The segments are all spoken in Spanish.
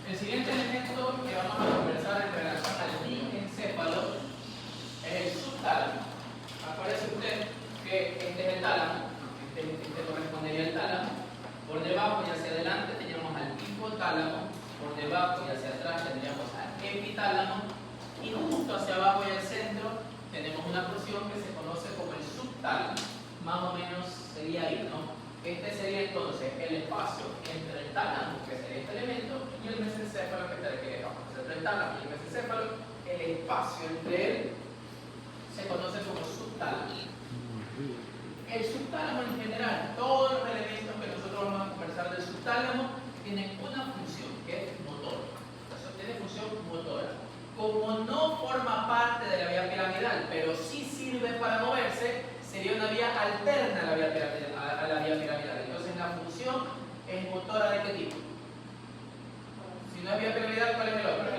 El siguiente elemento que vamos a conversar en relación al diencéfalo es el subtálamo. Acuérdese usted que este es el tálamo, este correspondería al tálamo. Por debajo y hacia adelante teníamos al hipotálamo, por debajo y hacia atrás tendríamos al epitálamo, y justo hacia abajo y al centro tenemos una porción que se conoce como el subtálamo. Más o menos sería ahí, ¿no? Este sería entonces el espacio entre el tálamo, que sería este elemento, y el mesencéfalo, que estaría aquí abajo. Entre el tálamo y el mesencéfalo, el espacio entre él se conoce como subtálamo. El subtálamo en general, todos los elementos que nosotros vamos a conversar del subtálamo tienen una función, que es motor. Entonces tiene función motora. Como no forma parte de la vía piramidal, pero sí sirve para moverse, sería una vía alterna a la vía piramidal. Entonces la función es motora ¿de qué tipo? Si no es vía piramidal, ¿cuál es el otro?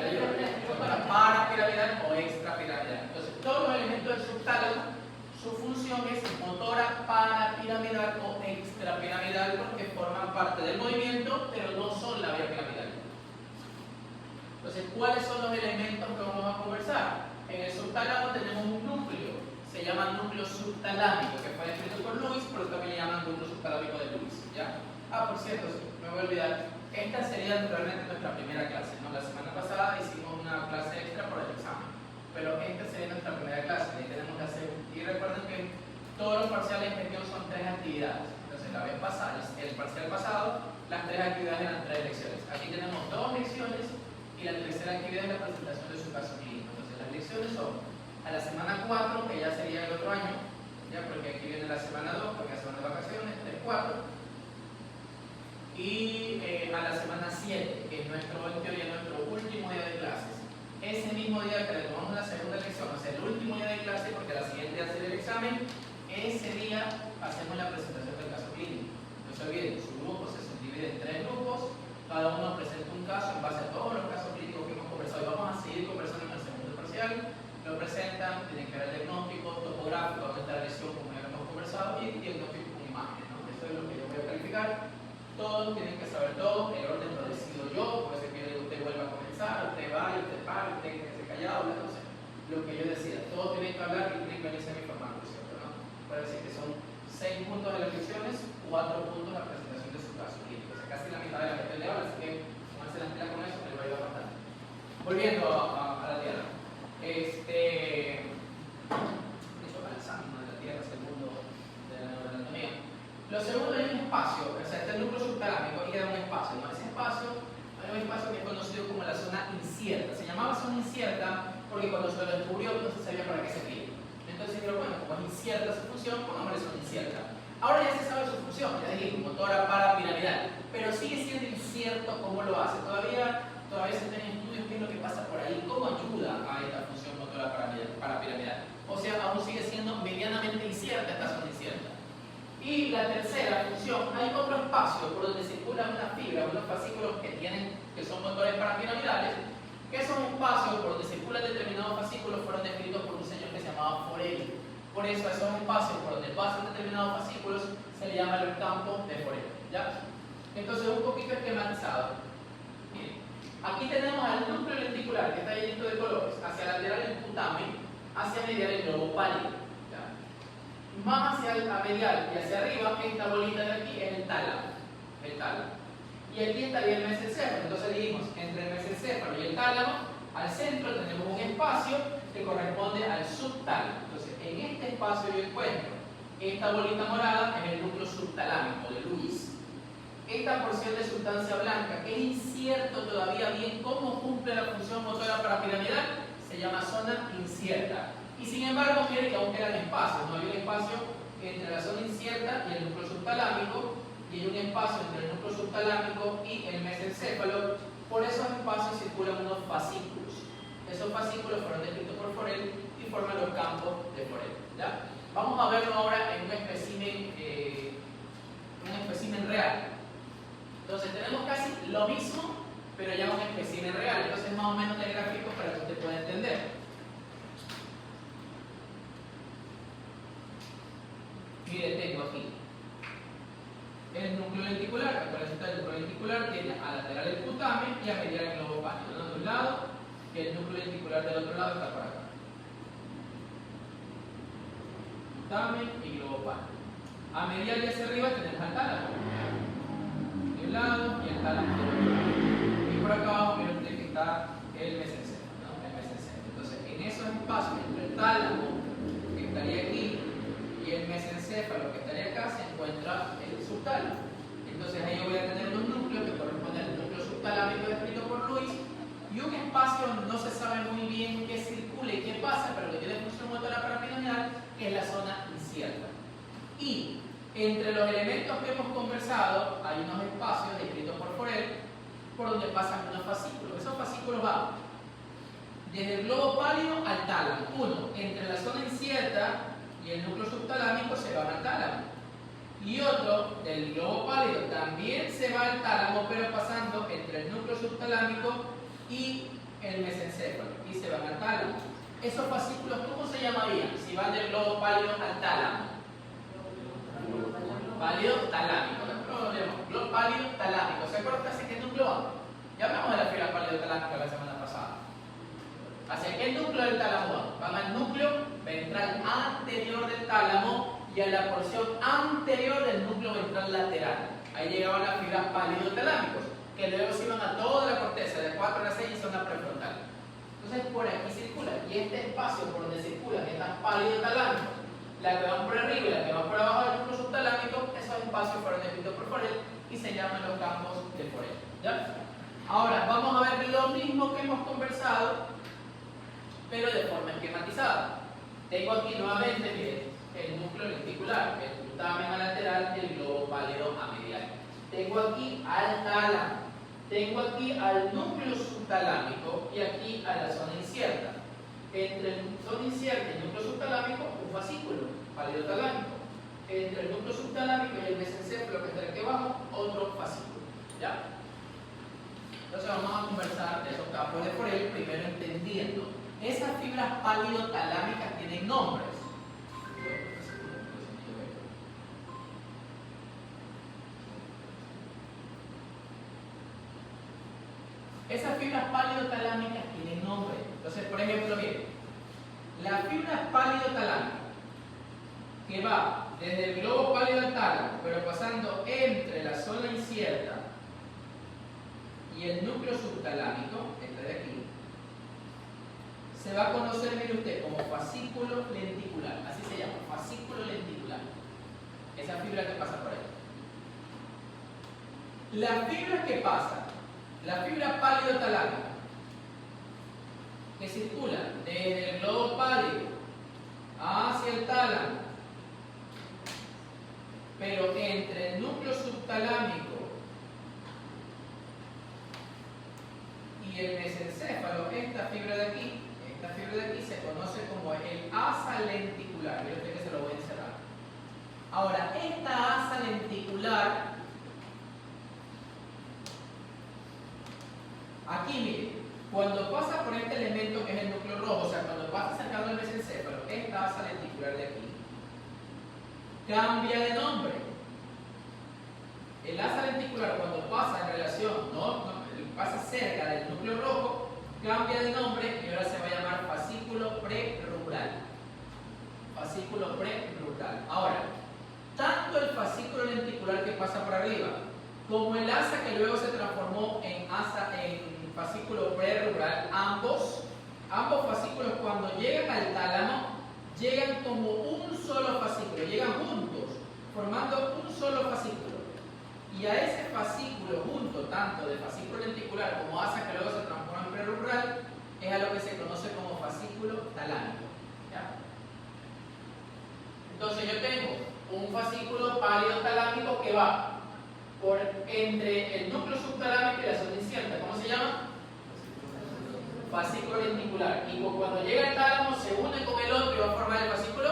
Motora parapiramidal o extrapiramidal. Entonces todos los elementos del subtálamo, su función es motora parapiramidal o extrapiramidal porque forman parte del movimiento, pero no son la vía piramidal. Entonces, ¿cuáles son los elementos que vamos a conversar? En el subtálamo tenemos un núcleo, se llama núcleo subtalámico, que fue escrito por Lewis, pero también le llaman núcleo subtalámico de Lewis, ¿ya? Por cierto, me voy a olvidar, esta sería realmente nuestra primera clase, ¿no? La semana pasada hicimos una clase extra por el examen, pero esta sería nuestra primera clase, y tenemos que hacer, y recuerden que todos los parciales que tengo son 3 actividades. Entonces, la vez pasada, el parcial pasado, las 3 actividades eran 3 lecciones. Aquí tenemos 2 lecciones y la tercera actividad es la presentación de su caso clínico. Entonces, las lecciones son a la semana 4, que ya sería el otro año, ya porque aquí viene la semana 2, porque ya son de vacaciones, 3, 4, y a la semana 7, que es nuestro último día de clases. Ese mismo día que le tomamos la segunda lección, o sea, el último día de clase, porque la siguiente hace el examen, ese día hacemos la presentación del caso clínico. No se olviden, su grupo se subdivide en 3 grupos, cada uno presenta un caso en base a todos los casos clínicos que hemos conversado, y vamos a seguir conversando en el segundo parcial. Lo presentan, tienen que ver el diagnóstico topográfico, dónde está la lesión, como ya lo hemos conversado, y el diagnóstico con imágenes, ¿no? Eso es lo que yo voy a calificar. Todos tienen que saber todo, el orden lo decido yo, puede ser que usted vuelva a comenzar, usted va, usted para, usted quede callado, no sé, lo que yo decida. Todos tienen que hablar y tienen que venirse a mi formato, ¿cierto? ¿No? Puede decir que son 6 puntos de las lecciones, 4 puntos la presentación de su caso clínico. O sea, casi la mitad de la gente le habla, así que pónganse las pilas con eso, me lo va a ayudar bastante. Volviendo a la Tierra. Eso para el examen de la Tierra, es el mundo de la neuroanatomía. Lo segundo es un espacio, o sea, este núcleo subtalámico, y queda un espacio, ¿no? Ese espacio, hay un espacio que es conocido como la zona incierta. Se llamaba zona incierta porque cuando se lo descubrió no se sabía para qué se servía. Entonces dijeron, bueno, como es incierta su función, pongámosle zona incierta. Ahora ya se sabe su función, ya dijimos, motora parapiramidal, pero sigue siendo incierto cómo lo hace. Todavía se tienen estudios qué es lo que pasa por ahí, cómo ayuda a esta función motora parapiramidal. O sea, aún sigue siendo medianamente incierta esta zona incierta. Y la tercera función, hay otro espacio por donde circula una fibra, unos fascículos que son motores parapiramidales, que esos espacios por donde circulan determinados fascículos fueron descritos por un señor que se llamaba Forel. Por eso a esos espacios por donde pasan determinados fascículos se le llama el campo de Forel, ¿ya? Entonces, un poquito esquematizado. Miren, aquí tenemos al núcleo lenticular que está lleno de colores, hacia lateral el putamen, hacia medial el globo pálido. Más hacia la medial y hacia arriba, esta bolita de aquí es el tálamo. Y aquí estaría el mesencéfalo. Entonces dijimos, entre el mesencéfalo y el tálamo, al centro tenemos un espacio que corresponde al subtálamo. Entonces, en este espacio yo encuentro esta bolita morada, es el núcleo subtalámico de Lewis. Esta porción de sustancia blanca, que es incierto todavía bien cómo cumple la función motora parapiramidal, se llama zona incierta. Y sin embargo, miren que aún quedan espacios, ¿no? Hay un espacio entre la zona incierta y el núcleo subtalámico, y hay un espacio entre el núcleo subtalámico y el mesencéfalo. Por esos espacios circulan unos fascículos. Esos fascículos fueron descritos por Forel y forman los campos de Forel, ¿ya? Vamos a verlo ahora en un espécimen real. Entonces tenemos casi lo mismo, pero ya un espécimen real. Entonces más o menos el gráfico para que usted pueda entender. Mire, tengo aquí el núcleo lenticular, que parece el núcleo lenticular. lenticular tiene a lateral el putamen y a medial el globo pálido. Uno de un lado y el núcleo lenticular del otro lado está por acá. Putamen y globo pálido. A medial y hacia arriba tenemos al tálamo. De un lado y el tálamo del otro lado. Y por acá abajo, miren usted que está el mesencéfalo, ¿no? El mesencéfalo. Entonces, en esos espacios entre el tálamo, que estaría aquí, y el mesencéfalo, que estaría acá, se encuentra el subtálamo. Entonces ahí yo voy a tener un núcleo que corresponde al núcleo subtalámico descrito por Luis, y un espacio donde no se sabe muy bien qué circula y qué pasa, pero que tiene función motora parapineal, que es la zona incierta. Y entre los elementos que hemos conversado, hay unos espacios descritos por Forel, por donde pasan unos fascículos. Esos fascículos van desde el globo pálido al tálamo. Uno, entre la zona incierta y el núcleo subtalámico se va al tálamo. Y otro, del globo pálido, también se va al tálamo, pero pasando entre el núcleo subtalámico y el mesencéfalo. Y se van al tálamo. Esos fascículos, ¿cómo se llamarían si van del globo pálido al tálamo? Pálido talámico. Globo pálido talámico. ¿Se acuerdan hacia qué núcleo van? Ya hablamos de la fibra pálido talámica la semana pasada. ¿Hacia qué núcleo del tálamo van? Van al núcleo ventral anterior del tálamo y a la porción anterior del núcleo ventral lateral. Ahí llegaban las fibras pálido-talámicos, que luego se iban a toda la corteza, de 4 a la 6 y zona prefrontal. Entonces por aquí circula, y este espacio por donde circulan estas pálido-talámicos, la que van por arriba y la que van por abajo del núcleo subtalámico, esos espacios fueron descritos por Forel y se llaman los campos de Forel. ¿Ya? Ahora vamos a ver lo mismo que hemos conversado, pero de forma esquematizada. Tengo aquí nuevamente, miren, el núcleo lenticular, el putamen a lateral y el globo pálido a medial. Tengo aquí al tálamo, tengo aquí al núcleo subtalámico y aquí a la zona incierta. Entre el zona incierta y el núcleo subtalámico, un fascículo pálido talámico. Entre el núcleo subtalámico y el mesencéfalo que está aquí abajo, otro fascículo. ¿Ya? Entonces vamos a conversar de esos campos de Forel, primero entendiendo. Esas fibras pálido-talámicas tienen nombres. Esas fibras pálido-talámicas tienen nombre. Entonces, por ejemplo, miren, la fibra pálido-talámica que va desde el globo pálido al tálamo, pero pasando entre la zona incierta y el núcleo subtalámico, este de aquí, se va a conocer, mire usted, como fascículo lenticular. Así se llama, fascículo lenticular. Esa fibra que pasa por ahí. La fibra que pasa, la fibra pálido-talámica, que circula desde el globo pálido hacia el tálamo, pero entre el núcleo subtalámico y el mesencéfalo, esta fibra de aquí se conoce como el asa lenticular. Mire usted que se lo voy a encerrar. Ahora, esta asa lenticular, aquí mire, cuando pasa por este elemento que es el núcleo rojo, o sea, cuando pasa cercano al mesencéfalo, esta asa lenticular de aquí cambia de nombre. El asa lenticular, cuando pasa en relación, pasa cerca del núcleo rojo, cambia de nombre y ahora se va a llamar fascículo prerubral. Fascículo prerubral. Ahora, tanto el fascículo lenticular que pasa por arriba, como el asa que luego se transformó en fascículo prerubral, ambos fascículos cuando llegan al tálamo, llegan como un solo fascículo, llegan juntos, formando un solo fascículo. Y a ese fascículo junto, tanto de fascículo lenticular como asa que luego se transforma en prerubral, es a lo que se conoce como fascículo talámico. ¿Ya? Entonces yo tengo un fascículo pálido-talámico que va entre el núcleo subtalámico y la zona incierta. ¿Cómo se llama? Fascículo lenticular. Y cuando llega al tálamo se une con el otro y va a formar el fascículo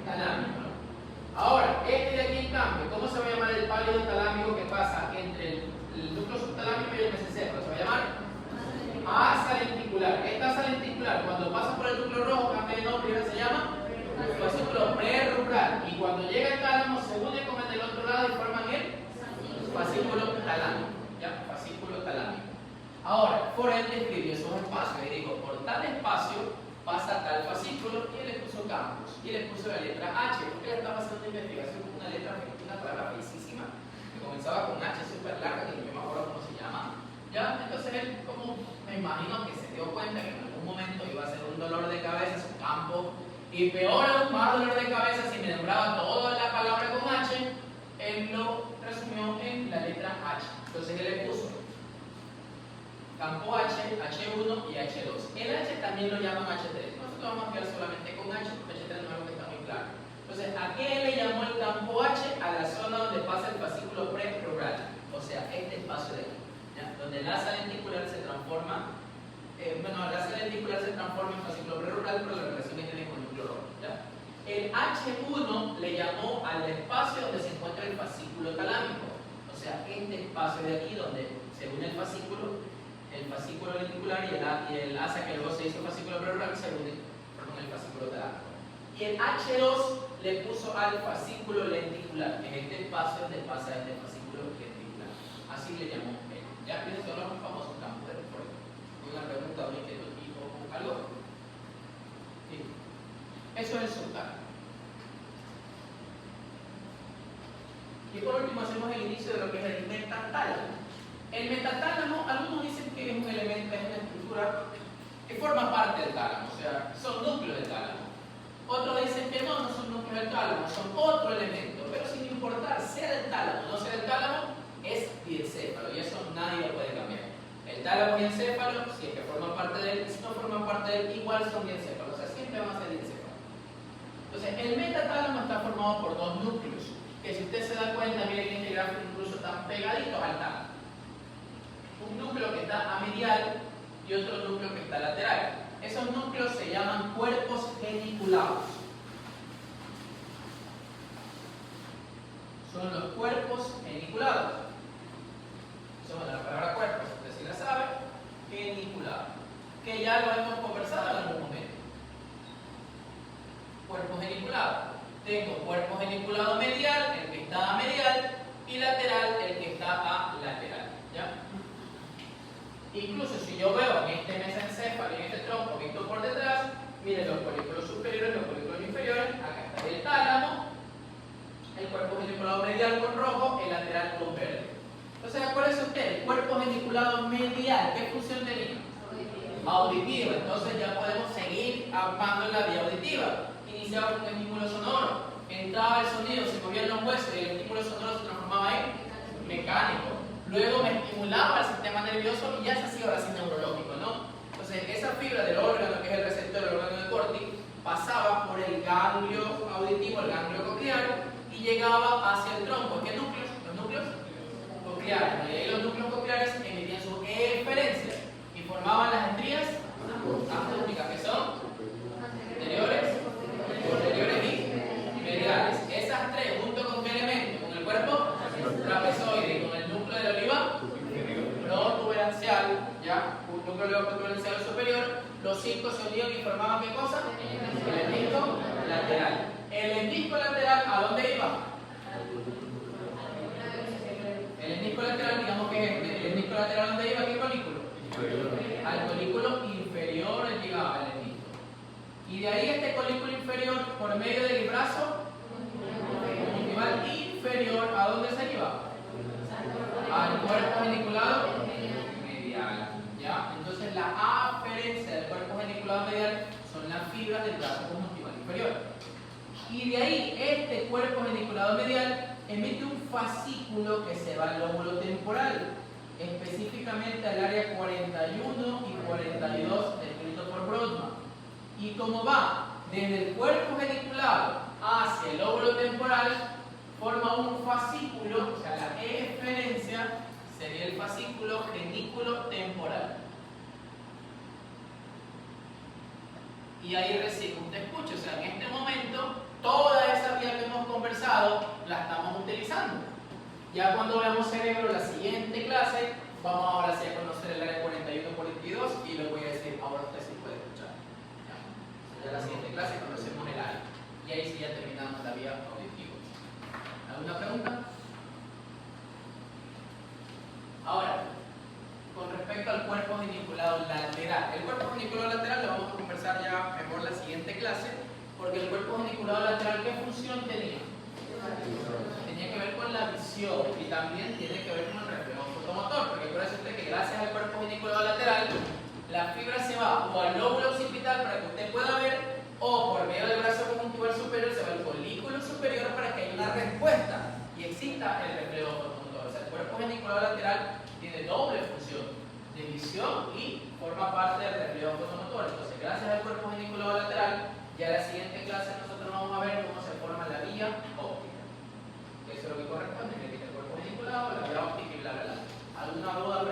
talámico. Ahora, este de aquí en cambio, ¿cómo se va a llamar el pálido talámico que pasa entre el núcleo subtalámico y el mesencéfalo? Se va a llamar asa lenticular. Esta asa lenticular, cuando pasa por el núcleo rojo, cambia de nombre y ahora se llama fascículo prerubral. Y cuando llega al tálamo, se une con el del otro lado y forman el fascículo talámico. ¿ya? Fascículo talámico. Ahora, Forel describió esos espacios y dijo, por tal espacio pasa tal fascículo, y él le puso campos, y le puso la letra H, porque él estaba haciendo una investigación con una palabra feísima, que comenzaba con H súper larga, que no me acuerdo cómo se llama. ¿Ya? Entonces él, como me imagino que se dio cuenta que en algún momento iba a ser un dolor de cabeza su campo, y peor aún, más dolor de cabeza si me nombraba toda la palabra con H, él lo resumió en la letra H. Entonces él le puso campo H, H1 y H2. El H también lo llaman H3. Nosotros vamos a quedar solamente con H, porque H3 no es algo que está muy claro. Entonces, ¿a qué le llamó el campo H? A la zona donde pasa el fascículo prerural. O sea, este espacio de aquí, ¿ya? Donde el asa lenticular se transforma, el asa lenticular se transforma en fascículo prerural por la relación que tiene con el núcleo rojo, ¿ya? El H1 le llamó al espacio donde se encuentra el fascículo talámico. O sea, este espacio de aquí donde, según el fascículo lenticular y el asa que luego se hizo fascículo prerural se une con el fascículo talámico. Y el H2 le puso al fascículo lenticular, que es este espacio donde pasa este fascículo lenticular. Así le llamó él. Ya que son los famosos campos de Forel. Una pregunta o inquietud o algo. Sí. Eso es el subtálamo. Y por último hacemos el inicio de lo que es el metatálamo. El metatálamo, algunos dicen que es un elemento, es una estructura que forma parte del tálamo, o sea, son núcleos del tálamo. Otros dicen que no son núcleos del tálamo, son otro elemento, pero sin importar, sea del tálamo o no sea del tálamo, es diencéfalo y eso nadie lo puede cambiar. El tálamo y encéfalo, si es que forman parte de él, y si no forman parte de él, igual son diencéfalos, o sea, siempre van a ser diencéfalos. Entonces, el metatálamo está formado por dos núcleos, que si usted se da cuenta, miren que este gráfico incluso están pegaditos al tálamo. Un núcleo que está amedial y otro núcleo que está lateral. Esos núcleos se llaman cuerpos geniculados. Son los cuerpos geniculados. Son la palabra cuerpos, usted sí la sabe, geniculado. Que ya lo hemos conversado en algún momento. Cuerpo geniculado. Tengo cuerpo geniculado medial, el que está a medial, y lateral, el que está a lateral. ¿Ya? Incluso si yo veo en este mesencéfalo, en este tronco visto por detrás, miren los folículos superiores, los folículos inferiores, acá está el tálamo, el cuerpo geniculado medial con rojo, el lateral con verde. Entonces, acuérdense usted, el cuerpo geniculado medial, ¿qué función tenía? Auditiva. Entonces ya podemos seguir armando en la vía auditiva. Iniciaba con un estímulo sonoro, entraba el sonido, se movían los huesos y el estímulo sonoro se transformaba en mecánico. Luego me estimulaba el sistema nervioso y ya se hacía ahora sí neurológico, ¿no? Entonces, esa fibra del órgano, que es el receptor del órgano de Corti, pasaba por el ganglio auditivo, el ganglio coclear, y llegaba hacia el tronco. ¿Qué núcleos? Los núcleos cocleares. Y ahí los núcleos cocleares emitían su eferencia y formaban las estrías acústicas, que son anteriores, posteriores y mediales. Esas tres, junto con qué elemento, con el cuerpo trapezoide y con el núcleo de la oliva protuberancial, ¿ya? Un núcleo de la oliva protuberancial superior, los cinco se unían y formaban ¿qué cosa? El disco lateral. El disco lateral, ¿a dónde iba? El disco lateral, digamos que es el disco lateral, ¿dónde iba? ¿Qué colículo? Al colículo inferior llegaba el disco. Y de ahí este colículo inferior, por medio del brazo conjuntival inferior, ¿a dónde se iba? Al cuerpo geniculado medial. ¿Ya? Entonces la aferencia del cuerpo geniculado medial son las fibras del brazo conjuntival inferior. Y de ahí este cuerpo geniculado medial emite un fascículo que se va al lóbulo temporal, específicamente al área 41 y 42 descrito por Brodmann. Y como va desde el cuerpo geniculado hacia el lóbulo temporal, forma un fascículo, o sea, la eferencia sería el fascículo genículo temporal. Y ahí recibe un te escucha, o sea, en este momento toda esa vía que hemos conversado la estamos utilizando. Ya cuando veamos cerebro, la siguiente clase, vamos ahora sí a conocer el área 41-42 y les voy a decir, ahora usted sí puede escuchar. Ya la siguiente clase conocemos el área. Y ahí sí ya terminamos la vía auditiva. ¿Alguna pregunta? Ahora, el cuerpo geniculado lateral, ¿qué función tenía? Tenía que ver con la visión y también tiene que ver con el reflejo fotomotor, porque acuérdese usted que gracias al cuerpo geniculado lateral, la fibra se va o al lóbulo occipital para que usted pueda ver, o por medio del brazo conjuntival superior se va al folículo superior para que haya una respuesta y exista el reflejo fotomotor. O sea, el cuerpo geniculado lateral tiene doble función, de visión y forma parte del reflejo fotomotor. Entonces, gracias al cuerpo geniculado lateral, ya en la siguiente clase nosotros vamos a ver cómo se forma la vía óptica. Eso es lo que corresponde, que el cuerpo geniculado, la vía óptica y bla bla bla. ¿Alguna duda?